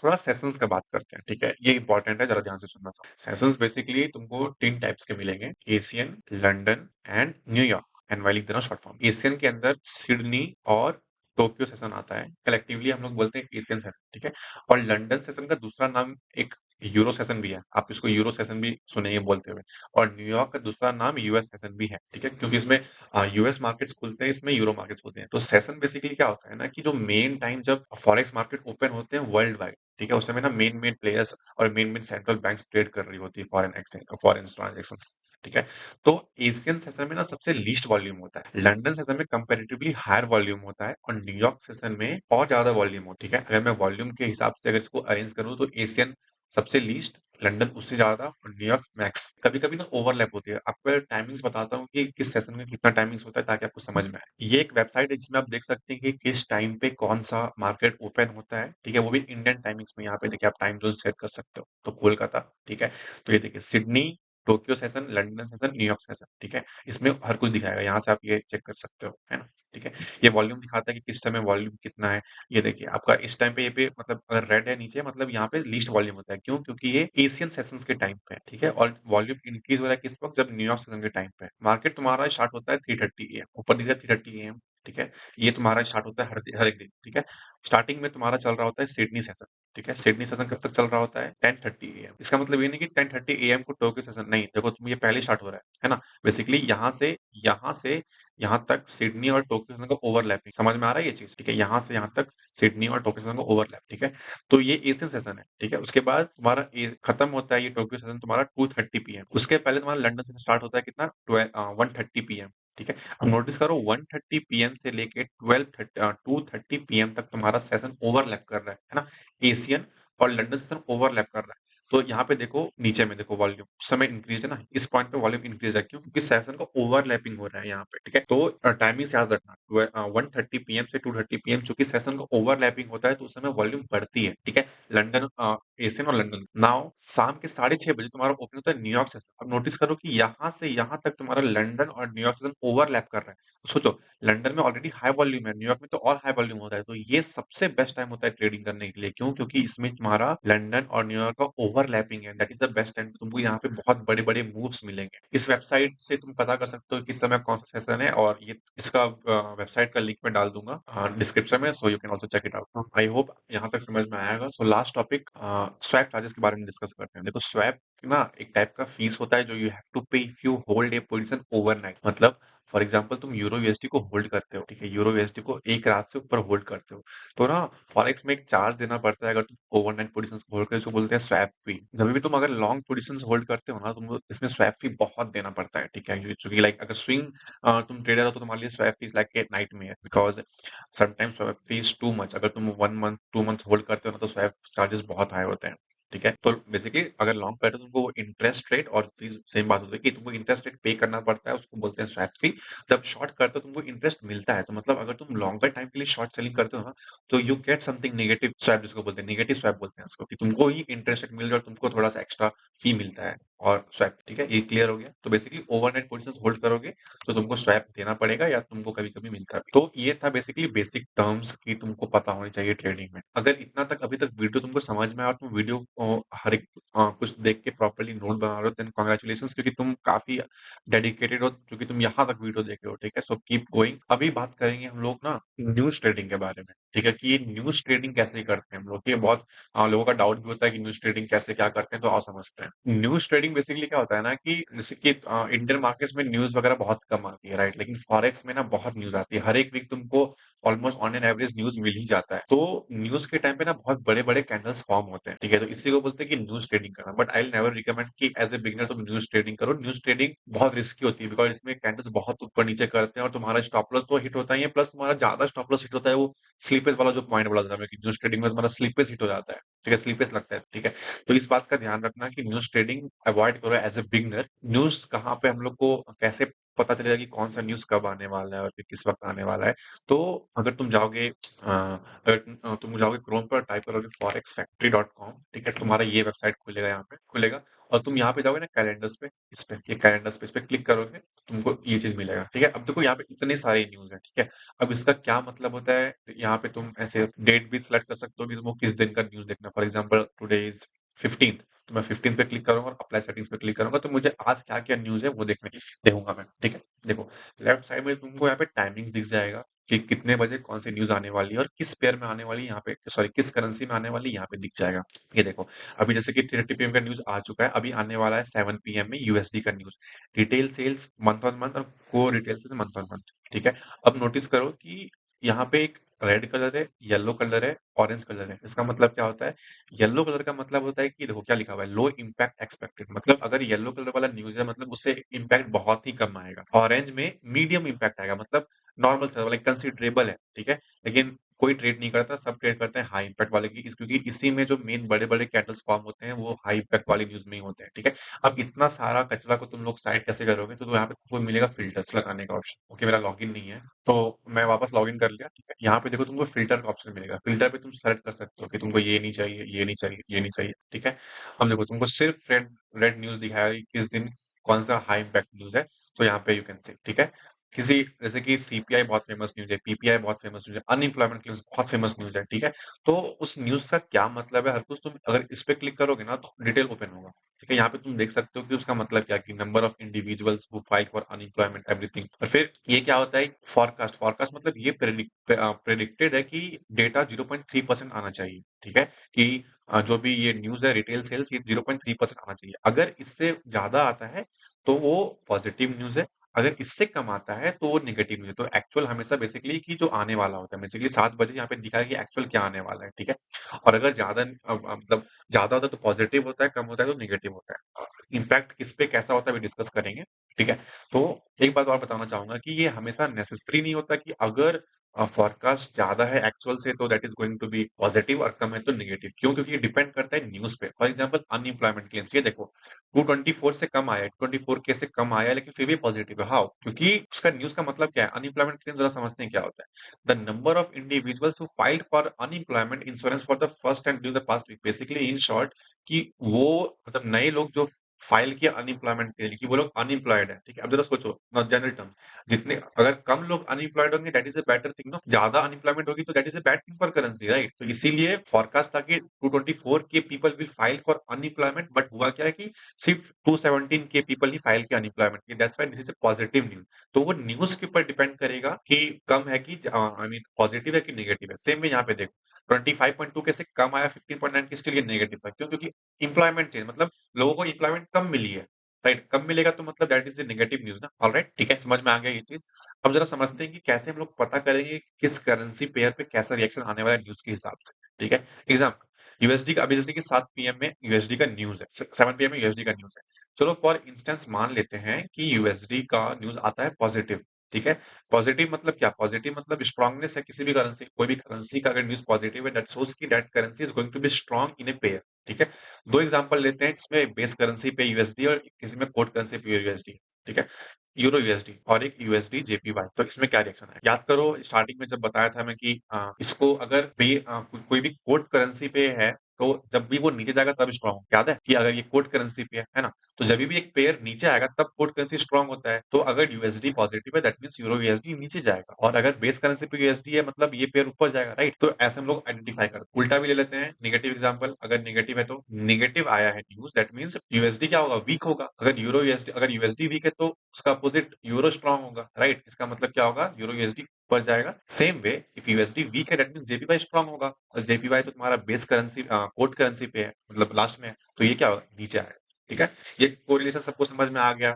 थोड़ा सेशंस का बात करते हैं, ठीक है? ये इंपॉर्टेंट है, ज़रा ध्यान से सुनना। सेशंस बेसिकली तुमको 3 टाइप्स के मिलेंगे, Asian, London and New York. NY लिख देना शॉर्ट फॉर्म। एशियन के अंदर सिडनी और टोक्यो सेशन आता है। कलेक्टिवली हम लोग बोलते हैं एशियन सेशन, ठीक है? और लंदन सेशन का दूसरा नाम एक यूरो सेशन भी है। आप इसको यूरो सेशन भी सुनेंगे बोलते हुए। और न्यूयॉर्क का दूसरा नाम यूएस सेशन भी है, ठीक है? क्योंकि इसमें यूएस मार्केट्स खुलते हैं, इसमें यूरो मार्केट्स खुलते हैं। तो सेशन बेसिकली क्या होता है ना कि जो मेन टाइम जब फॉरेक्स मार्केट ओपन होते हैं वर्ल्ड वाइड, ठीक है? उस समय ना मेन प्लेयर्स और मेन सेंट्रल बैंक्स ट्रेड कर रही होती है फॉरेन ट्रांजेक्शन, ठीक है? तो एशियन सेशन में ना सबसे लीस्ट वॉल्यूम होता है। लंदन सेशन में कंपैरेटिवली हायर वॉल्यूम होता है और न्यूयॉर्क सेशन में और ज्यादा वॉल्यूम होता है, ठीक है? अगर मैं वॉल्यूम के हिसाब से अगर इसको अरेंज करूं तो एशियन सबसे लीस्ट, लंदन उससे ज्यादा और न्यूयॉर्क मैक्स। कभी कभी ना ओवरलैप होती है। आपको टाइमिंग्स बताता हूँ कि किस सेशन में कितना टाइमिंग्स होता है ताकि आपको समझ में आए। ये एक वेबसाइट है जिसमें आप देख सकते हैं कि किस टाइम पे कौन सा मार्केट ओपन होता है, ठीक है? वो भी इंडियन टाइमिंग्स में। यहाँ पे देखिए आप टाइम जोन सेट कर सकते हो। तो कोलकाता, ठीक है? तो ये देखिए Sydney, Tokyo session, London session, New York session, ठीक है? इसमें हर कुछ दिखाएगा। यहाँ से आप ये चेक कर सकते हो, है ना? ठीक है? ये वॉल्यूम दिखाता है कि किस समय वॉल्यूम कितना है। ये देखिए आपका इस टाइम पे ये पे मतलब अगर रेड है नीचे, मतलब यहाँ पे लीस्ट वॉल्यूम होता है। क्यों? क्योंकि ये एशियन सेशंस के टाइम पे है, ठीक है? और वॉल्यूम इंक्रीज हो रहा है किस वक्त? जब न्यूयॉर्क सेशन के टाइम पे है। मार्केट तुम्हारा स्टार्ट होता है 3:30 एएम, ऊपर दिख रहा है 3:30 एएम, ठीक है? ये तुम्हारा स्टार्ट होता है हर एक दिन, ठीक है? स्टार्टिंग में तुम्हारा चल रहा होता है सिडनी सेशन, ठीक है? सिडनी सेशन कब तक चल रहा होता है? 10:30 एएम। इसका मतलब ये नहीं कि 10:30 एएम को टोक्यो सेशन नहीं, देखो तुम ये पहले स्टार्ट हो रहा है ना? बेसिकली यहाँ से यहाँ तक सिडनी और टोक्यो सेशन का ओवरलैपिंग, समझ में आ रहा है ये चीज? ठीक है? यहाँ से यहाँ तक सिडनी और टोक्यो सेशन का ओवरलैप, ठीक है? तो ये एशियन सेशन है, ठीक है? उसके बाद तुम्हारा खत्म होता है ये टोक्यो सेशन तुम्हारा 2:30 पीएम। उसके पहले तुम्हारा लंदन सेशन स्टार्ट होता है कितना? 1:30 पीएम, ठीक है? अब नोटिस करो 1:30 पीएम से लेके 2:30 पीएम तक तुम्हारा सेशन ओवरलैप कर रहा है ना? एशियन और लंदन सेशन ओवरलैप कर रहा है। तो यहाँ पे देखो नीचे में देखो वॉल्यूम उस समय इंक्रीज है ना, इस पॉइंट पे वॉल्यूम इंक्रीज है। क्यों? क्योंकि सेशन का ओवरलैपिंग हो रहा है यहाँ पे, ठीक है? तो टाइमिंग याद रखना 1:30 पीएम से 2:30 पीएम, चूंकि सेशन का ओवरलैपिंग होता है तो उस समय वॉल्यूम बढ़ती है, ठीक है? लंदन एशियन और लंदन। नाउ शाम के 6:30 बजे तुम्हारा ओपन होता है न्यूयॉर्क सेशन। अब नोटिस करो कि यहाँ से यहाँ तक तुम्हारा लंदन और न्यूयॉर्क सेशन ओवरलैप कर रहा है। तो सोचो लंदन में ऑलरेडी हाई वॉल्यूम है, न्यूयॉर्क में तो और हाई वॉल्यूम होता है। तो ये सबसे बेस्ट टाइम होता है ट्रेडिंग करने के लिए। क्यों? क्योंकि इसमें तुम्हारा लंदन और न्यूयॉर्क का ओवरलैपिंग है। That is the best time. तुमको यहाँ पे बहुत बड़े बड़े मूव्स मिलेंगे। इस वेबसाइट से तुम पता कर सकते हो किस समय कौन सा सेशन है, और ये इसका वेबसाइट का लिंक मैं डाल दूंगा डिस्क्रिप्शन में, so you can also check it out. I hope यहाँ तक समझ में आएगा। So last topic swap charges के बारे में डिस्कस करते हैं। देखो स्वैप ना एक टाइप का फीस होता है जो यू हैव टू पे if you hold a position overnight. मतलब फॉर एग्जांपल तुम यूरो यूएसडी को होल्ड करते हो, ठीक है? यूरो यूएसडी को एक रात से ऊपर होल्ड करते हो तो ना फॉरेक्स में एक चार्ज देना पड़ता है अगर तुम ओवरनाइट पोजीशंस होल्ड करते हो। इसको बोलते हैं स्वैप फी। जब भी तुम अगर लॉन्ग पोजीशंस होल्ड करते हो ना, तुमको इसमें स्वैप फी बहुत देना पड़ता है, ठीक है? क्योंकि लाइक अगर स्विंग तुम ट्रेडर हो तो तुम्हारे लिए swap fees like a nightmare, because sometimes swap fees too much. अगर तुम 1 मंथ 2 मंथ होल्ड करते हो ना तो स्वैप चार्जेस बहुत हाई होते हैं, ठीक है? तो बेसिकली अगर लॉन्ग पे तो तुमको इंटरेस्ट रेट और फीस सेम बात होती है कि तुमको इंटरेस्ट रेट पे करना पड़ता है, उसको बोलते हैं स्वैप फी। जब शॉर्ट करते हो तुमको इंटरेस्ट मिलता है। तो मतलब अगर तुम लॉन्गर टाइम के लिए शॉर्ट सेलिंग करते हो ना तो you get something negative swap, जिसको बोलते हैं नेगेटिव स्वैप बोलते हैं इसको, कि तुमको ही इंटरेस्ट रेट मिल रहा है और तुमको थोड़ा सा एक्स्ट्रा फी मिलता है और स्वैप, ठीक है? ये क्लियर हो गया। तो बेसिकली ओवरनाइट पोजीशंस होल्ड करोगे तो तुमको स्वैप देना पड़ेगा या तुमको कभी कभी मिलता भी। तो ये था बेसिकली बेसिक टर्म्स की तुमको पता होनी चाहिए ट्रेडिंग में। अगर इतना तक अभी तक वीडियो तुमको समझ में आया और तुम वीडियो हर एक कुछ देख के प्रॉपर्ली नोट बना रहे हो, देन कांग्रेचुलेशंस, क्योंकि तुम काफी डेडिकेटेड हो, क्योंकि तुम यहाँ तक वीडियो देखे हो, ठीक है? So keep going. अभी बात करेंगे हम लोग ना न्यूज ट्रेडिंग के बारे में, ठीक है? कि ये न्यूज ट्रेडिंग कैसे करते हैं हम लोग। ये बहुत लोगों का डाउट भी होता है कि न्यूज ट्रेडिंग कैसे क्या करते हैं, तो आओ समझते हैं। न्यूज ट्रेडिंग बेसिकली क्या होता है ना कि जैसे कि इंडियन मार्केट्स में न्यूज वगैरह बहुत कम आती है, राइट? लेकिन फॉरेक्स में ना बहुत न्यूज आती है। हर एक वीक तुमको almost on an average news मिल ही जाता है। तो न्यूज के टाइम पे ना बहुत बड़े बड़े कैंडल्स फॉर्म होते हैं, ठीक है? तो इसी को बोलते हैं कि न्यूज ट्रेडिंग करना। But I will never recommend कि एज ए बिगिनर तुम न्यूज ट्रेडिंग करो। न्यूज ट्रेडिंग बहुत रिस्की होती है, बिकॉज इसमें कैंडल्स बहुत ऊपर नीचे करते हैं और तुम्हारा स्टॉप लॉस तो हिट होता ही है, प्लस तुम्हारा ज्यादा स्टॉप लॉस हिट होता है वो स्लीपेज वाला जो पॉइंट बोला जाता है कि न्यूज ट्रेडिंग में तुम्हारा स्लीपेज हिट हो जाता है, ठीक है? स्लीपेज लगता है, ठीक है? तो इस बात का ध्यान रखना कि न्यूज ट्रेडिंग अवॉइड करो एज ए बिगिनर। न्यूज कहाँ पे हम लोग को कैसे पता चलेगा कि कौन-सा न्यूज़ कब आने वाला है और फिर किस वक़्त आने वाला है। तो अगर तुम जाओगे तुम जाओगे क्रोम पर टाइप करोगे forexfactory.com, ठीक है? तुम्हारा ये वेबसाइट खुलेगा यहाँ पे, खुलेगा और तुम यहाँ पे जाओगे ना कैलेंडर्स पे, ये कैलेंडर्स पे इस पे क्लिक करोगे, तो तुमको ये चीज़ मिलेगा, ठीक है? अब देखो यहाँ पे इतने सारे न्यूज़ हैं, ठीक है? अब इसका क्या मतलब होता है, तो यहाँ पे तुम ऐसे डेट भी सिलेक्ट कर सकते हो कि तुमको किस दिन का न्यूज़ देखना है। For example today is 15th, तो मैं 15th पे क्लिक करूँगा और अप्लाई सेटिंग्स पे क्लिक करूँगा, तो मुझे आज क्या-क्या न्यूज़ है वो देखूँगा मैं, ठीक है? देखो, लेफ्ट साइड में तुमको यहाँ पे टाइमिंग्स दिख जाएगा कि कितने बजे कौन सी न्यूज़ आने वाली है और किस पेयर में आने वाली है, यहाँ पे सॉरी किस करेंसी में आने वाली है, यहाँ पे दिख जाएगा। ये देखो, अभी जैसे कि 30 पीएम का न्यूज़ आ चुका है, अभी आने वाला है 7 पीएम में यूएसडी का news. Retail sales month on month और core retail sales month on month, ठीक है? अब नोटिस करो कि यहाँ पे एक रेड कलर है, येलो कलर है, ऑरेंज कलर है। इसका मतलब क्या होता है? येलो कलर का मतलब होता है कि देखो क्या लिखा हुआ है, लो इम्पैक्ट एक्सपेक्टेड, मतलब अगर येलो कलर वाला न्यूज़ है मतलब उससे इम्पैक्ट बहुत ही कम आएगा। ऑरेंज में मीडियम इम्पैक्ट आएगा, मतलब नॉर्मल सा लाइक कंसिडरेबल है, ठीक है? लेकिन कोई ट्रेड नहीं करता, सब ट्रेड करते हैं हाई इम्पैक्ट वाले की क्योंकि इसी में जो मेन बड़े-बड़े कैंडल्स फॉर्म होते हैं वो हाई इम्पैक्ट वाली न्यूज़ में ही होते हैं, ठीक है? अब इतना सारा कचरा को तुम लोग साइड कैसे करोगे? तो यहाँ पे तुमको मिलेगा फ़िल्टर्स लगाने का ऑप्शन। ओके, मेरा लॉगिन नहीं है, तो मैं वापस लॉगिन कर लिया, ठीक है? यहाँ पे देखो तुमको फ़िल्टर का ऑप्शन मिलेगा। फ़िल्टर पे तुम सेलेक्ट कर सकते हो कि तुमको ये नहीं चाहिए, ये नहीं चाहिए, ये नहीं चाहिए, ठीक है? अब देखो तुमको सिर्फ रेड रेड न्यूज़ दिखाएगा कि किस दिन कौन-सा हाई इम्पैक्ट न्यूज़ है, तो यहाँ पे यू कैन सी, ठीक है? किसी जैसे कि सीपीआई बहुत फेमस न्यूज़ है, पीपीआई बहुत फेमस न्यूज़ है, अनएम्प्लॉयमेंट क्लेम्स बहुत फेमस न्यूज़ है, ठीक है? तो उस न्यूज़ का क्या मतलब है हर कुछ तुम अगर इस पे क्लिक करोगे ना तो डिटेल ओपन होगा, ठीक है? यहाँ पे तुम देख सकते हो कि उसका मतलब क्या है कि number of individuals who fight for unemployment everything और फिर ये क्या होता है फोरकास्ट फोरकास्ट मतलब ये प्रेडिक्टेड है कि डेटा 0.3% आना चाहिए, ठीक है? कि जो भी ये न्यूज़ है रिटेल सेल्स ये 0.3% आना चाहिए। अगर इससे ज़्यादा आता है तो वो पॉजिटिव न्यूज़ है, अगर इससे कम आता है तो वो नेगेटिव न्यूज़ है। तो एक्चुअल हमेशा बेसिकली कि जो आने वाला होता है, बेसिकली 7 बजे यहाँ पे दिखा है कि एक्चुअल क्या आने वाला है, ठीक है? और अगर ज़्यादा मतलब ज़्यादा होता है तो पॉजिटिव होता है, कम होता है तो नेगेटिव होता है। इम्पैक्ट किस पे कैसा होता है अभी डिस्कस करेंगे, ठीक है? तो एक बात और बताना चाहूँगा कि ये हमेशा नेसेसरी नहीं होता कि अगर फोरकास्ट ज़्यादा है एक्चुअल से तो that is going to be positive और कम है तो नेगेटिव। क्यों? क्योंकि ये डिपेंड करता है न्यूज़ पे। फॉर एग्ज़ाम्पल अनएम्प्लॉयमेंट क्लेम्स, ये देखो 224 से कम आया है, 24 के से कम आया है लेकिन फिर भी पॉजिटिव है। हाउ? क्योंकि उसका न्यूज़ का मतलब क्या है? अनएम्प्लॉयमेंट क्लेम ज़रा समझते हैं क्या होता है? The number of individuals who filed for unemployment insurance for the first time during the past week. Basically in short कि वो मतलब नए लोग जो फाइल किया अनएम्प्लॉयमेंट के लिए कि वो लोग अनएम्प्लॉयड है, ठीक है? अब ज़रा सोचो जनरल टर्म जितने अगर कम लोग अनएम्प्लॉयड होंगे that is a better thing no, ज़्यादा अनएम्प्लॉयमेंट होगी तो that is a bad thing for currency, right? तो इसीलिए फोरकास्ट था कि 224 के people will file for unemployment but हुआ क्या है कि सिर्फ 217 के पीपल ही फाइल किया अनएम्प्लॉयमेंट की, that's why this is a positive news. तो वो न्यूज़ के ऊपर डिपेंड करेगा कि कम है कि आई मीन पॉजिटिव है कि नेगेटिव है। सेम वे यहाँ पे देखो 25.2 के से कम आया 15.9 के स्टिल ये नेगेटिव था। क्यों? क्योंकि एम्प्लॉयमेंट चेंज मतलब लोगों को एम्प्लॉयमेंट कम मिली है। राइट, कम मिलेगा तो मतलब that is a negative news ना, ऑलराइट, ठीक है, समझ में आ गया ये चीज़। अब ज़रा समझते हैं कि कैसे हम लोग पता करेंगे कि किस करेंसी पेयर पे कैसा रिएक्शन आने वाला है न्यूज़ के हिसाब से, ठीक है? एग्ज़ाम्पल यूएसडी का अभी जैसे कि 7 पीएम में यूएसडी का न्यूज़ है, 7 पीएम में यूएसडी का न्यूज़ है। चलो फॉर इंस्टेंस मान लेते हैं कि यूएसडी का न्यूज़ आता है पॉजिटिव, ठीक है? पॉजिटिव मतलब क्या? पॉजिटिव मतलब स्ट्रांगनेस है किसी भी करेंसी कोई भी करेंसी का अगर न्यूज़ पॉजिटिव है दैट शोज़ कि that currency is going to be strong in a pair, ठीक है? 2 एग्ज़ाम्पल लेते हैं जिसमें बेस करेंसी पे यूएसडी और किसी में कोड करेंसी पे यूएसडी, ठीक है? यूरो यूएसडी और एक यूएसडी जेपीवाई, तो इसमें क्या रिएक्शन है? याद करो स्टार्टिंग में जब बताया था मैं कि इसको अगर कोई भी कोड करेंसी पे है, तो जब भी वो नीचे जाएगा तब स्ट्रांग याद है? कि अगर ये कोड करेंसी पे है ना? तो जब भी एक पेयर नीचे आएगा तब कोड करेंसी स्ट्रांग होता है। तो अगर यूएसडी पॉजिटिव है दैट मीन्स यूरो यूएसडी नीचे जाएगा और अगर बेस करेंसी पे यूएसडी है मतलब ये पेयर ऊपर जाएगा, राइट? तो ऐसे हम लोग आइडेंटिफाई करते हैं। उल्टा भी ले लेते हैं, नेगेटिव एग्जांपल अगर नेगेटिव है तो नेगेटिव आया है न्यूज़ दैट मीन्स यूएसडी क्या होगा? वीक होगा। अगर यूएसडी वीक है तो उसका अपोजिट यूरो स्ट्रांग होगा, राइट? इसका मतलब क्या होगा? यूरो यूएसडी ऊपर जाएगा। Same way if USD weak है दैट मीन्स जेपीवाई स्ट्रांग होगा और जेपीवाई तो तुम्हारा बेस करेंसी कोड करेंसी पे है मतलब लास्ट में है, तो ये क्या होगा? नीचे आएगा, ठीक है? ये कोरिलेशन सबको समझ में आ गया।